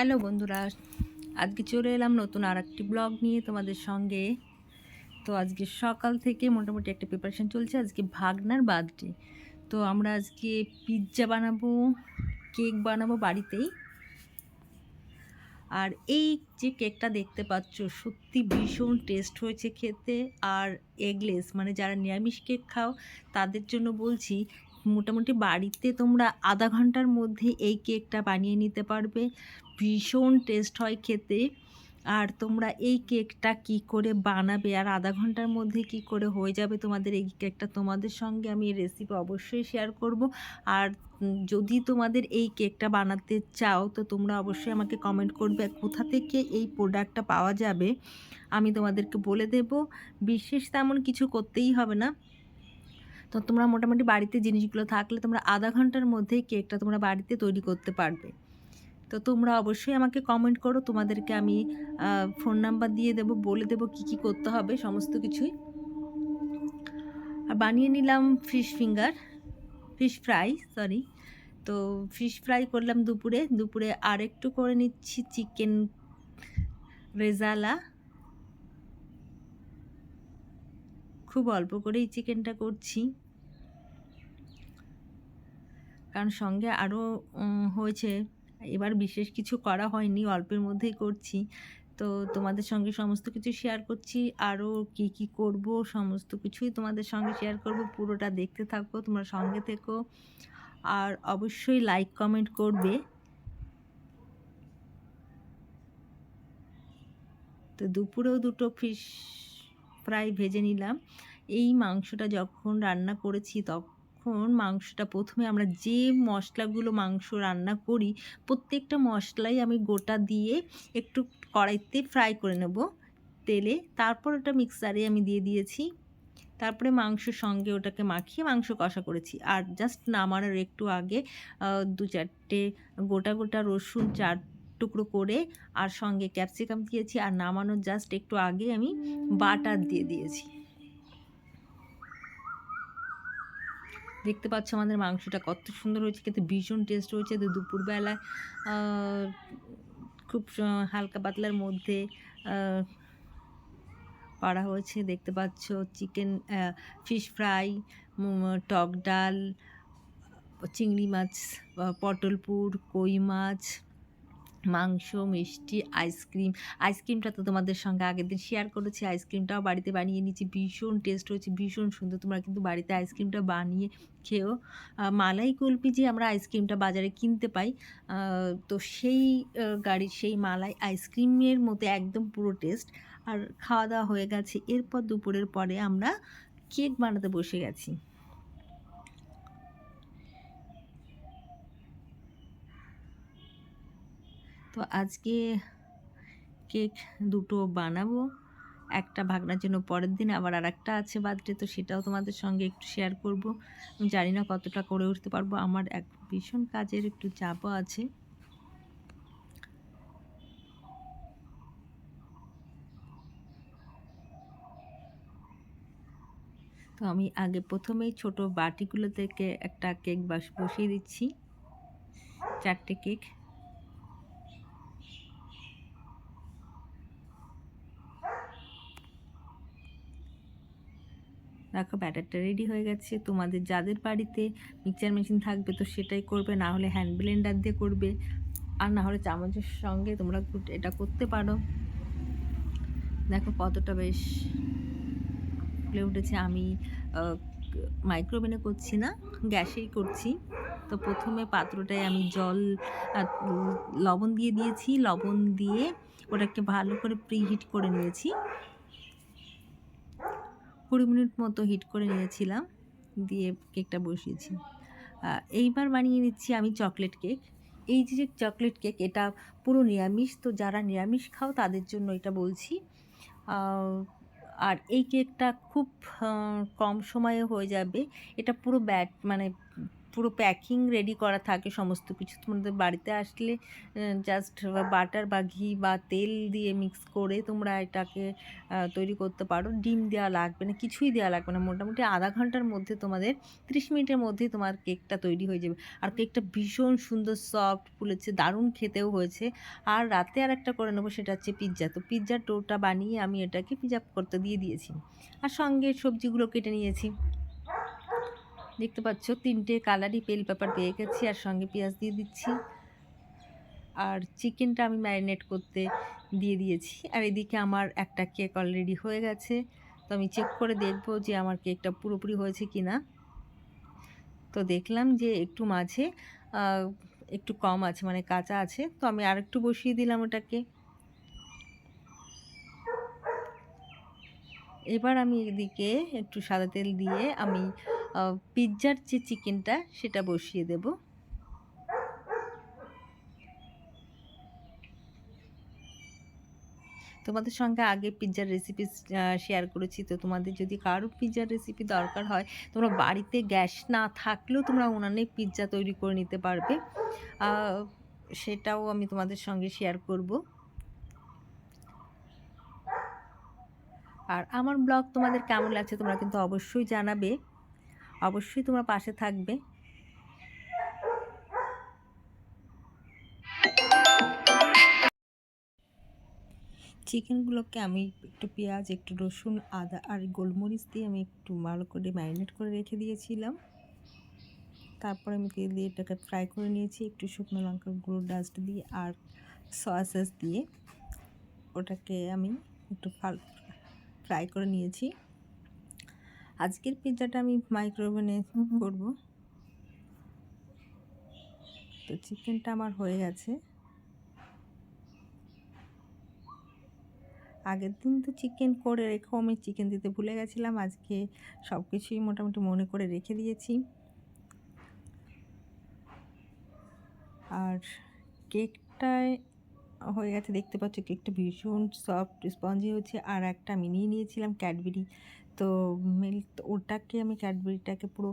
Hello বন্ধুরা, আজকে চলে এলাম নতুন আর একটি ব্লগ নিয়ে তোমাদের সঙ্গে। তো আজকে সকাল থেকে মোটামুটি একটা প্রিপারেশন চলছে। আজকে ভাগনার বার্থডে, তো আমরা আজকে পিৎজা বানাবো, কেক বানাবো বাড়িতেই। আর এই যে কেকটা দেখতে পাচ্ছ সত্যি ভীষণ টেস্ট হয়েছে খেতে। আর এগলেস মানে যারা নিরামিষ কেক খাও তাদের জন্য বলছি, মোটামুটি বাড়িতে তোমরা আধা ঘন্টার মধ্যে এই কেকটা বানিয়ে নিতে পারবে। ভীষণ টেস্ট হয় খেতে। আর তোমরা এই কেকটা কি করে বানাবে আর আধা ঘন্টার মধ্যে কি করে হয়ে যাবে তোমাদের এই কেকটা, তোমাদের সঙ্গে আমি এই রেসিপি অবশ্যই শেয়ার করব। আর যদি তোমাদের এই কেকটা বানাতে চাও তো তোমরা অবশ্যই আমাকে কমেন্ট করবে কোথা থেকে এই প্রোডাক্টটা পাওয়া যাবে, আমি তোমাদেরকে বলে দেব। বিশেষ তেমন কিছু করতেই হবে না। তো তোমরা মোটামুটি বাড়িতে জিনিসগুলো থাকলে তোমরা আধা ঘন্টার মধ্যেই কেকটা তোমরা বাড়িতে তৈরি করতে পারবে। তো তোমরা অবশ্যই আমাকে কমেন্ট করো, তোমাদেরকে আমি ফোন নাম্বার দিয়ে দেবো, বলে দেবো কী কী করতে হবে সমস্ত কিছুই। আর বানিয়ে নিলাম ফিশ ফ্রাই সরি। তো ফিশ ফ্রাই করলাম দুপুরে আর একটু করে নিচ্ছি চিকেন রেজালা। খুব অল্প করেই চিকেনটা করছি, কারণ সঙ্গে আরও হয়েছে। এবার বিশেষ কিছু করা হয়নি, অল্পের মধ্যেই করছি। তো তোমাদের সঙ্গে সমস্ত কিছু শেয়ার করছি, আরও কি কি করব সমস্ত কিছুই তোমাদের সঙ্গে শেয়ার করব। পুরোটা দেখতে থাকো, তোমরা সঙ্গে থেকো। আর অবশ্যই লাইক কমেন্ট করবে। তো দুপুরেও দুটো ফিশ ফ্রাই ভেজে নিলাম। এই মাংসটা যখন রান্না করেছি তখন মাংসটা প্রথমে আমরা যে মশলাগুলো মাংস রান্না করি প্রত্যেকটা মশলাই আমি গোটা দিয়ে একটু কড়াইতে ফ্রাই করে নেব তেলে, তারপর ওটা মিক্সারে আমি দিয়ে দিয়েছি। তারপরে মাংসর সঙ্গে ওটাকে মাখিয়ে মাংস কষা করেছি। আর জাস্ট নামানোর একটু আগে দু চারটে গোটা গোটা রসুন 4 টুকরো করে আর সঙ্গে ক্যাপসিকাম দিয়েছি। আর নামানোর জাস্ট একটু আগে আমি বাটার দিয়ে দিয়েছি। দেখতে পাচ্ছ আমাদের মাংসটা কত সুন্দর হয়েছে, খেতে ভীষণ টেস্ট হয়েছে। তো দুপুরবেলায় খুব হালকা পাতলার মধ্যে করা হয়েছে। দেখতে পাচ্ছ চিকেন ফিশ ফ্রাই, টক ডাল, চিংড়ি মাছ, পটলপুর, কই মাছ, মাংস, মিষ্টি, আইসক্রিমটা তো তোমাদের সঙ্গে আগের দিন শেয়ার করেছি। আইসক্রিমটাও বাড়িতে বানিয়ে নিয়েছি, ভীষণ টেস্ট হয়েছে, ভীষণ সুন্দর। তোমরা কিন্তু বাড়িতে আইসক্রিমটা বানিয়ে খেও। মালাই কুলফি যে আমরা আইসক্রিমটা বাজারে কিনতে পাই, তো সেই গাড়ির সেই মালাই আইসক্রিমের মতো একদম পুরো টেস্ট। আর খাওয়া দাওয়া হয়ে গেছে, এরপর দুপুরের পরে আমরা কেক বানাতে বসে গেছি। তো আজকে কেক দুটো বানাবো, একটা ভাগনার জন্য পরের দিন, আবার আর একটা আছে বার্থডে, তো সেটাও তোমাদের সঙ্গে একটু শেয়ার করব। আমি জানি না কতটা করে উঠতে পারবো, আমার এক ভীষণ কাজের একটু চাপও আছে। তো আমি আগে প্রথমেই ছোট বাটিগুলো থেকে একটা কেক বসিয়ে দিচ্ছি, 4টে কেক। দেখো ব্যাটারটা রেডি হয়ে গেছে। তোমাদের যাদের বাড়িতে মিক্সচার মেশিন থাকবে তো সেটাই করবে, না হলে হ্যান্ড ব্লেন্ডার দিয়ে করবে, আর না হলে চামচের সঙ্গে তোমরা এটা করতে পারো। দেখো কতটা বেশ ফুলে উঠেছে। আমি মাইক্রোওভেনে করছি না, গ্যাসেই করছি। তো প্রথমে পাত্রটায় আমি লবণ দিয়ে দিয়েছি, লবণ দিয়ে ওটাকে ভালো করে প্রিহিট করে নিয়েছি। 20 মিনিট মতো হিট করে নিয়েছিলাম, দিয়ে কেকটা বসিয়েছি। এইবার বানিয়ে নিচ্ছি আমি চকলেট কেক। এই যে চকলেট কেক এটা পুরো নিরামিষ, তো যারা নিরামিষ খাও তাদের জন্য এটা বলছি। আর এই কেকটা খুব কম সময়ে হয়ে যাবে। এটা পুরো মানে পুরো প্যাকিং রেডি করা থাকে সমস্ত কিছু। তোমাদের বাড়িতে আসলে জাস্ট বাটার বা ঘি বা তেল দিয়ে মিক্স করে তোমরা এটাকে তৈরি করতে পারো। ডিম দেওয়া লাগবে না, কিছুই দেওয়া লাগবে না। মোটামুটি আধা ঘন্টার মধ্যে তোমাদের 30 মিনিটের মধ্যেই তোমার কেকটা তৈরি হয়ে যাবে। আর কেকটা ভীষণ সুন্দর সফট ফুলেছে, দারুণ খেতেও হয়েছে। আর রাতে আর একটা করে নেবো, সেটা হচ্ছে পিৎজা। তো পিৎজার ডোটা বানিয়ে আমি এটাকে পিৎজা করতে দিয়ে দিয়েছি, আর সঙ্গে সবজিগুলো কেটে নিয়েছি। দেখতে পাচ্ছ 3টে কালারই বেল পেপার পেয়ে গেছি, আর সঙ্গে পেঁয়াজ দিয়ে দিচ্ছি। আর চিকেনটা আমি ম্যারিনেট করতে দিয়ে দিয়েছি। আর এদিকে আমার একটা কেক অলরেডি হয়ে গেছে। তো আমি চেক করে দেখব যে আমার কেকটা পুরোপুরি হয়েছে কি না। তো দেখলাম যে একটু মাঝে একটু কম আছে, মানে কাঁচা আছে। তো আমি আরেকটু বসিয়ে দিলাম ওটাকে। এবার আমি এদিকে একটু সাদা তেল দিয়ে আমি পিৎজার যে চিকেনটা সেটা বসিয়ে দেব। তোমাদের সঙ্গে আগে পিৎজার রেসিপি শেয়ার করেছি। তো তোমাদের যদি কারো পিৎজার রেসিপি দরকার হয়, তোমরা বাড়িতে গ্যাস না থাকলেও তোমরা উনানে পিৎজা তৈরি করে নিতে পারবে। সেটাও আমি তোমাদের সঙ্গে শেয়ার করব। আর আমার ব্লগ তোমাদের কেমন লাগছে তোমরা কিন্তু অবশ্যই জানাবে, অবশ্যই তোমরা পাশে থাকবে। চিকেনগুলোকে আমি একটু পেঁয়াজ, একটু রসুন, আদা আর গোলমরিচ দিয়ে আমি একটু ভালো করে ম্যারিনেট করে রেখে দিয়েছিলাম। তারপর আমি তেল দিয়ে এটাকে ফ্রাই করে নিয়েছি, একটু শুকনো লঙ্কার গুঁড়ো ডাস্ট দিয়ে আর সয়া সস দিয়ে ওটাকে আমি একটু ফ্রাই করে নিয়েছি। আজকের পিৎজাটা আমি মাইক্রোওভেনে করব। তো চিকেনটা আমার হয়ে গেছে। আগের দিন তো চিকেন করে রেখেও আমি চিকেন দিতে ভুলে গেছিলাম। আজকে সব কিছুই মোটামুটি মনে করে রেখে দিয়েছি। আর কেকটায় হয়ে গেছে, দেখতে পাচ্ছ কেকটা ভীষণ সফট স্পঞ্জি হচ্ছে। আর একটা আমি নিয়ে নিয়েছিলাম ক্যাডবেরি, তো ওটাকে আমি ক্যাডবেরিটাকে পুরো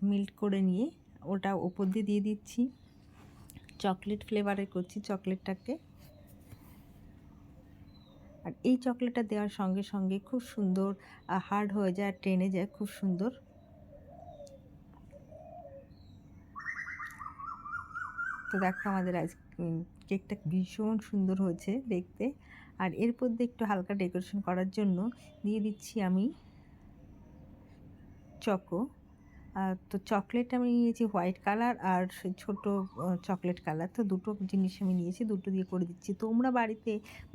মেল্ট করে নিয়ে ওটা ওপর দিয়ে দিয়ে দিচ্ছি। চকলেট ফ্লেভারের করছি চকলেটটাকে। আর এই চকলেটটা দেওয়ার সঙ্গে সঙ্গে খুব সুন্দর হার্ড হয়ে যায়, টেনে যায় খুব সুন্দর। তো দেখো আমাদের আজ কেকটা ভীষণ সুন্দর হয়েছে দেখতে। আর এরপর দিয়ে একটু হালকা ডেকোরেশন করার জন্য দিয়ে দিচ্ছি আমি চকো। তো চকলেট আমি নিয়েছি হোয়াইট কালার আর ছোট চকলেট কালার। তো দুটো জিনিস আমি নিয়েছি, দুটো দিয়ে করে দিচ্ছি। তোমরা বাড়িতে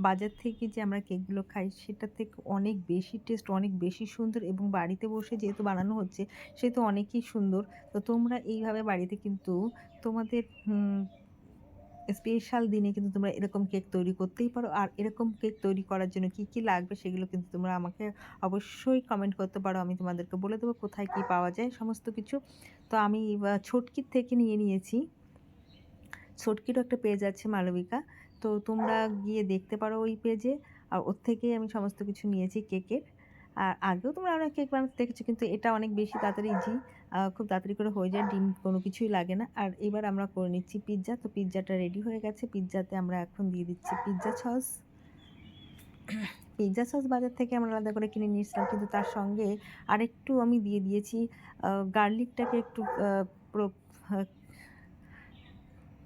বাজার থেকে যে আমরা কেকগুলো খাই সেটার থেকে অনেক বেশি টেস্ট, অনেক বেশি সুন্দর, এবং বাড়িতে বসে যেহেতু বানানো হচ্ছে সেহেতু অনেকই সুন্দর। তো তোমরা এইভাবে বাড়িতে কিন্তু তোমাদের স্পেশাল দিনে কিন্তু তোমরা এরকম কেক তৈরি করতেই পারো। আর এরকম কেক তৈরি করার জন্য কি কি লাগবে সেগুলো কিন্তু তোমরা আমাকে অবশ্যই কমেন্ট করতে পারো। আমি তোমাদেরকে বলে দেবো কোথায় কি পাওয়া যায় সমস্ত কিছু। তো আমি ছটকির থেকে নিয়ে নিয়েছি। ছটকিরও একটা পেজ আছে মালবিকা, তো তোমরা গিয়ে দেখতে পারো ওই পেজে। আর ওর থেকেই আমি সমস্ত কিছু নিয়েছি কেকের। আর আগেও তোমরা অনেক কেক বানাতে দেখেছো, কিন্তু এটা অনেক বেশি তাড়াতাড়ি ইজি, খুব তাড়াতাড়ি করে হয়ে যায়, ডিম কোনো কিছুই লাগে না। আর এবার আমরা করে নিচ্ছি পিৎজা। তো পিৎজাটা রেডি হয়ে গেছে। পিৎজাতে আমরা এখন দিয়ে দিচ্ছি পিৎজা সস। পিৎজা সস বাজার থেকে আমরা আলাদা করে কিনে নিয়েছিলাম, কিন্তু তার সঙ্গে আরেকটু আমি দিয়ে দিয়েছি গার্লিকটাকে একটু পুরো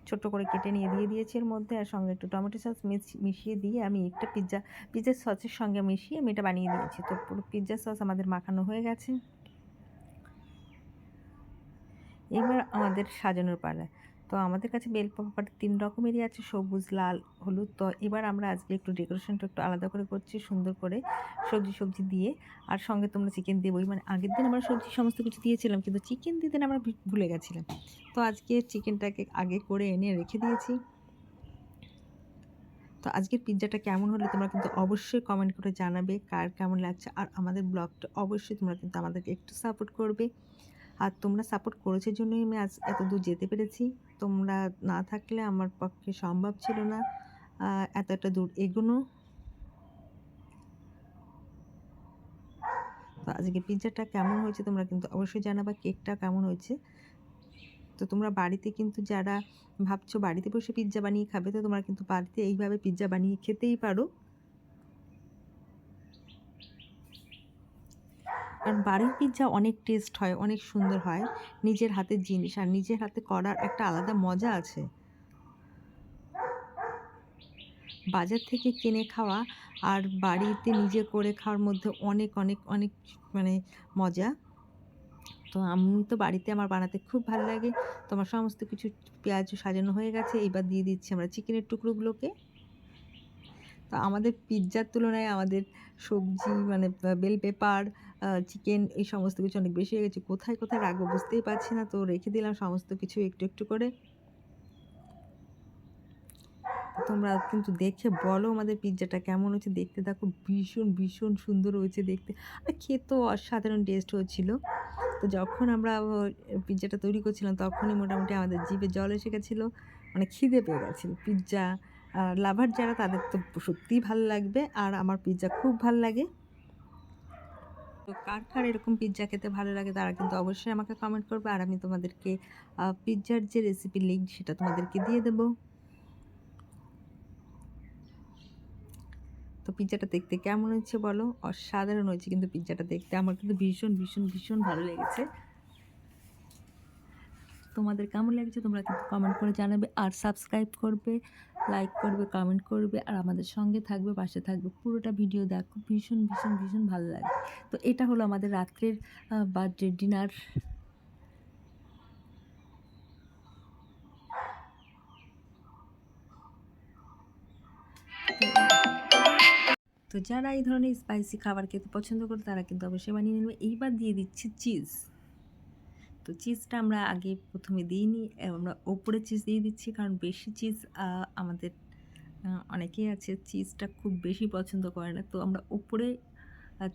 ছোট করে কেটে নিয়ে দিয়ে দিয়েছি এর মধ্যে। আর সঙ্গে একটু টমেটো সস মিশিয়ে দিয়ে আমি একটা পিৎজার সসের সঙ্গে মিশিয়ে আমি এটা বানিয়ে দিয়েছি। তো পুরো পিৎজা সস আমাদের মাখানো হয়ে গেছে। এবার আমাদের সাজানোর পালা। তো আমাদের কাছে বেল পেপার 3 রকমেরই আছে, সবুজ, লাল, হলুদ। তো এবার আমরা আজকে একটু ডেকোরেশনটা একটু আলাদা করে করছি, সুন্দর করে সবজি দিয়ে। আর সঙ্গে তোমরা চিকেন দেবোই, মানে আগের দিন আমরা সবজি সমস্ত কিছু দিয়েছিলাম, কিন্তু চিকেন দিতে আমরা ভুলে গেছিলাম। তো আজকে চিকেনটাকে আগে করে এনে রেখে দিয়েছি। তো আজকের পিৎজাটা কেমন হলো তোমরা কিন্তু অবশ্যই কমেন্ট করে জানাবে কার কেমন লাগছে। আর আমাদের ব্লগটা অবশ্যই তোমরা কিন্তু আমাদেরকে একটু সাপোর্ট করবে। আর তোমরা সাপোর্ট করেছে জন্যই আমি আজ এত দূর যেতে পেরেছি। তোমরা না থাকলে আমার পক্ষে সম্ভব ছিল না এতটা দূর এগোনো। তো আজকে পিৎজাটা কেমন হয়েছে তোমরা কিন্তু অবশ্যই জানাবা, কেকটা কেমন হয়েছে। তো তোমরা বাড়িতে কিন্তু যারা ভাবছো বাড়িতে বসে পিৎজা বানিয়ে খাবে, তো তোমরা কিন্তু বাড়িতে এইভাবে পিৎজা বানিয়ে খেতেই পারো। আর বাড়ির পিৎজা অনেক টেস্ট হয়, অনেক সুন্দর হয়, নিজের হাতের জিনিস আর নিজের হাতে করার একটা আলাদা মজা আছে। বাজার থেকে কিনে খাওয়া আর বাড়িতে নিজে করে খাওয়ার মধ্যে অনেক অনেক অনেক মানে মজা। তো আমি তো বাড়িতে আমার বানাতে খুব ভালো লাগে। তো আমার সমস্ত কিছু পেঁয়াজ সাজানো হয়ে গেছে, এবার দিয়ে দিচ্ছি আমরা চিকেনের টুকরোগুলোকে। তো আমাদের পিৎজার তুলনায় আমাদের সবজি মানে বেল পেপার, চিকেন এই সমস্ত কিছু অনেক বেশি হয়ে গেছে। কোথায় কোথায় রাখবো বুঝতেই পারছি না, তো রেখে দিলাম সমস্ত কিছু একটু একটু করে। তোমরা কিন্তু দেখে বলো আমাদের পিৎজাটা কেমন হয়েছে। দেখতে দেখো ভীষণ ভীষণ সুন্দর হয়েছে দেখতে, আর খেতেও অসাধারণ টেস্ট হয়েছিল। তো যখন আমরা পিৎজাটা তৈরি করছিলাম তখনই মোটামুটি আমাদের জিভে জল এসে গেছিলো, মানে খিদে পেয়ে গেছিলো। পিৎজা লাভার যারা তাদের তো সত্যিই ভালো লাগবে, আর আমার পিৎজা খুব ভালো লাগে। তো কার কার এরকম পিৎজা খেতে ভালো লাগে তারা কিন্তু অবশ্যই আমাকে কমেন্ট করবে, আর আমি তোমাদেরকে পিৎজার যে রেসিপি লিঙ্ক সেটা তোমাদেরকে দিয়ে দেবো। তো পিৎজাটা দেখতে কেমন হয়েছে বলো? অসাধারণ হয়েছে কিন্তু পিৎজাটা দেখতে, আমার কিন্তু ভীষণ ভীষণ ভীষণ ভালো লেগেছে। তোমাদের কেমন লেগেছে তোমরা কিন্তু কমেন্ট করে জানাবে, আর সাবস্ক্রাইব করবে, লাইক করবে, কমেন্ট করবে, আর আমাদের সঙ্গে থাকবে, পাশে থাকবে। পুরোটা ভিডিও দেখো, ভীষণ ভীষণ ভীষণ ভালো লাগে। তো এটা হলো আমাদের রাত্রের বার্থডে ডিনার। তো যারা এই ধরনের স্পাইসি খাবার খেতে পছন্দ করে তারা কিন্তু অবশ্যই বানিয়ে নেবে। এইবার দিয়ে দিচ্ছি চিজ। তো চিজটা আমরা আগে প্রথমে দিইনি, আমরা ওপরে চিজ দিয়ে দিচ্ছি, কারণ বেশি চিজ আমাদের অনেকেই আছে চিজটা খুব বেশি পছন্দ করে না, তো আমরা ওপরে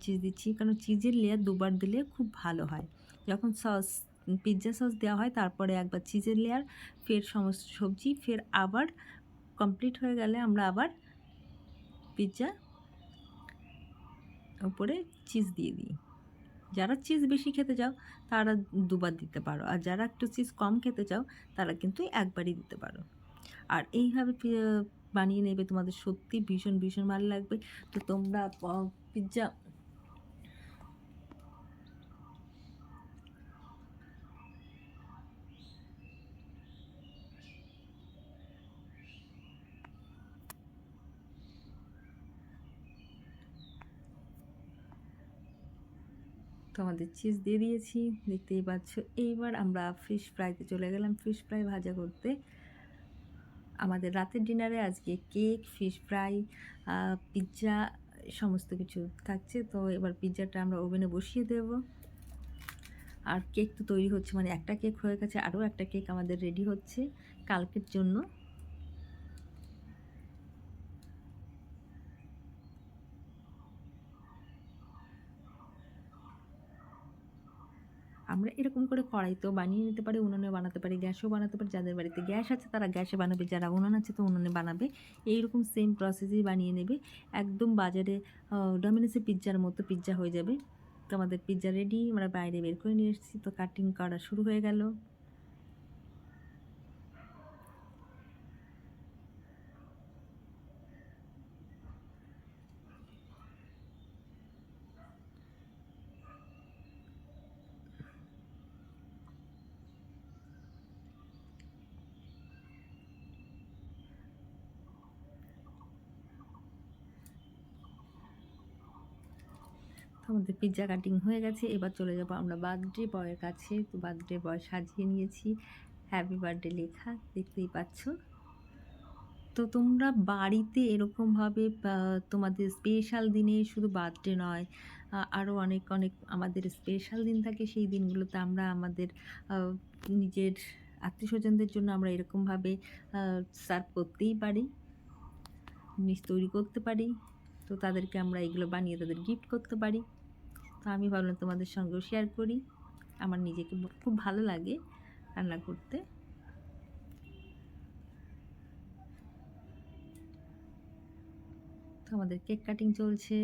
চিজ দিচ্ছি, কারণ চিজের লেয়ার দুবার দিলে খুব ভালো হয়। যখন সস পিৎজা সস দেওয়া হয় তারপরে একবার চিজের লেয়ার, ফের সমস্ত সবজি, ফের আবার কমপ্লিট হয়ে গেলে আমরা আবার পিৎজা উপরে চিজ দিয়ে দিই। যারা চিজ বেশি খেতে চাও তারা দুবার দিতে পারো, আর যারা একটু চিজ কম খেতে চাও তারা কিন্তু একবারই দিতে পারো। আর এইভাবে বানিয়ে নেবে, তোমাদের সত্যি ভীষণ ভীষণ ভালো লাগবে। তো তোমরা পিৎজা তো আমাদের চিজ দিয়ে দিয়েছি, দেখতেই পাচ্ছ। এইবার আমরা ফিশ ফ্রাইতে চলে গেলাম, ফিশ ফ্রাই ভাজা করতে। আমাদের রাতের ডিনারে আজকে কেক, ফিশ ফ্রাই, পিৎজা সমস্ত কিছু থাকছে। তো এবার পিৎজাটা আমরা ওভেনে বসিয়ে দেব, আর কেক তো তৈরি হচ্ছে, মানে একটা কেক হয়ে গেছে, আরও একটা কেক আমাদের রেডি হচ্ছে কালকের জন্য। আমরা এরকম করে কড়াইতেও বানিয়ে নিতে পারি, উনুনে বানাতে পারি, গ্যাসেও বানাতে পারি। যাদের বাড়িতে গ্যাস আছে তারা গ্যাসে বানাবে, যারা উনুন আছে তো উনুনে বানাবে। এইরকম সেম প্রসেসেই বানিয়ে নেবে, একদম বাজারে ডমিনোসের পিৎজার মতো পিৎজা হয়ে যাবে। তো আমাদের পিৎজা রেডি, আমরা বাইরে বের করে নিয়ে এসেছি। তো কাটিং করা শুরু হয়ে গেল। আমাদের পিৎজা কাটিং হয়ে গেছে, এবার চলে যাবো আমরা বার্থডে বয়ের কাছে। তো বার্থডে বয় সাজিয়ে নিয়েছি, হ্যাপি বার্থডে লেখা, দেখতেই পাচ্ছ। তো তোমরা বাড়িতে এরকমভাবে তোমাদের স্পেশাল দিনে, শুধু বার্থডে নয়, আরও অনেক অনেক আমাদের স্পেশাল দিন থাকে, সেই দিনগুলোতে আমরা আমাদের নিজের আত্মীয়স্বজনদের জন্য আমরা এরকমভাবে সার্ভ করতেই পারি, জিনিস তৈরি করতে পারি। তো তাদেরকে আমরা এগুলো বানিয়ে তাদের গিফট করতে পারি। তো আমি ভাবলাম তোমাদের সঙ্গেও শেয়ার করি, আমার নিজেকে খুব ভালো লাগে রান্না করতে। তো আমাদের কেক কাটিং চলছে।